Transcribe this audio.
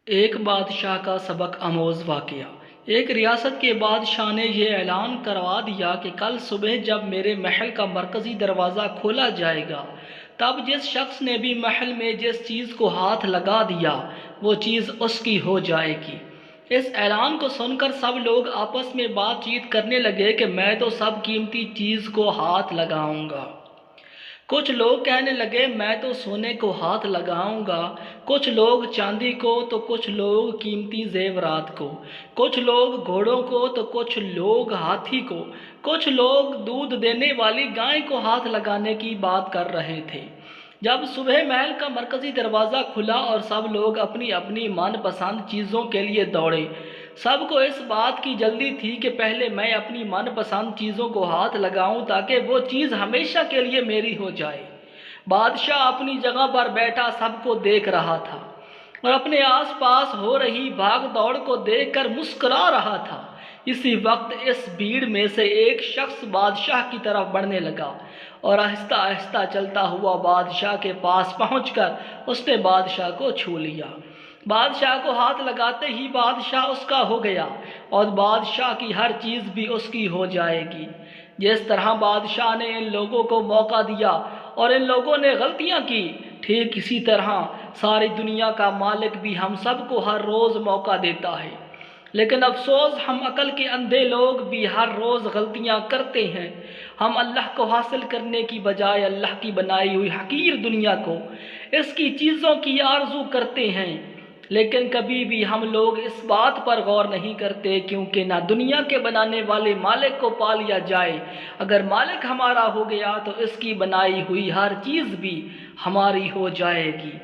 ایک بادشاہ کا سبق آموز واقعہ۔ ایک ریاست کے بادشاہ نے یہ اعلان کروا دیا کہ کل صبح جب میرے محل کا مرکزی دروازہ کھولا جائے گا، تب جس شخص نے بھی محل میں جس چیز کو ہاتھ لگا دیا وہ چیز اس کی ہو جائے گی۔ اس اعلان کو سن کر سب لوگ آپس میں بات چیت کرنے لگے کہ میں تو سب قیمتی چیز کو ہاتھ لگاؤں گا۔ کچھ لوگ کہنے لگے میں تو سونے کو ہاتھ لگاؤں گا، کچھ لوگ چاندی کو تو کچھ لوگ قیمتی زیورات کو، کچھ لوگ گھوڑوں کو تو کچھ لوگ ہاتھی کو، کچھ لوگ دودھ دینے والی گائے کو ہاتھ لگانے کی بات کر رہے تھے۔ جب صبح محل کا مرکزی دروازہ کھلا اور سب لوگ اپنی اپنی من پسند چیزوں کے لیے دوڑے، سب کو اس بات کی جلدی تھی کہ پہلے میں اپنی من پسند چیزوں کو ہاتھ لگاؤں تاکہ وہ چیز ہمیشہ کے لیے میری ہو جائے۔ بادشاہ اپنی جگہ پر بیٹھا سب کو دیکھ رہا تھا اور اپنے آس پاس ہو رہی بھاگ دوڑ کو دیکھ کر مسکرا رہا تھا۔ اسی وقت اس بھیڑ میں سے ایک شخص بادشاہ کی طرف بڑھنے لگا اور آہستہ آہستہ چلتا ہوا بادشاہ کے پاس پہنچ کر اس نے بادشاہ کو چھو لیا۔ بادشاہ کو ہاتھ لگاتے ہی بادشاہ اس کا ہو گیا اور بادشاہ کی ہر چیز بھی اس کی ہو جائے گی۔ جس طرح بادشاہ نے ان لوگوں کو موقع دیا اور ان لوگوں نے غلطیاں کی، ٹھیک اسی طرح ساری دنیا کا مالک بھی ہم سب کو ہر روز موقع دیتا ہے، لیکن افسوس ہم عقل کے اندھے لوگ بھی ہر روز غلطیاں کرتے ہیں۔ ہم اللہ کو حاصل کرنے کی بجائے اللہ کی بنائی ہوئی حقیر دنیا کو، اس کی چیزوں کی آرزو کرتے ہیں، لیکن کبھی بھی ہم لوگ اس بات پر غور نہیں کرتے کیونکہ نہ دنیا کے بنانے والے مالک کو پا لیا جائے۔ اگر مالک ہمارا ہو گیا تو اس کی بنائی ہوئی ہر چیز بھی ہماری ہو جائے گی۔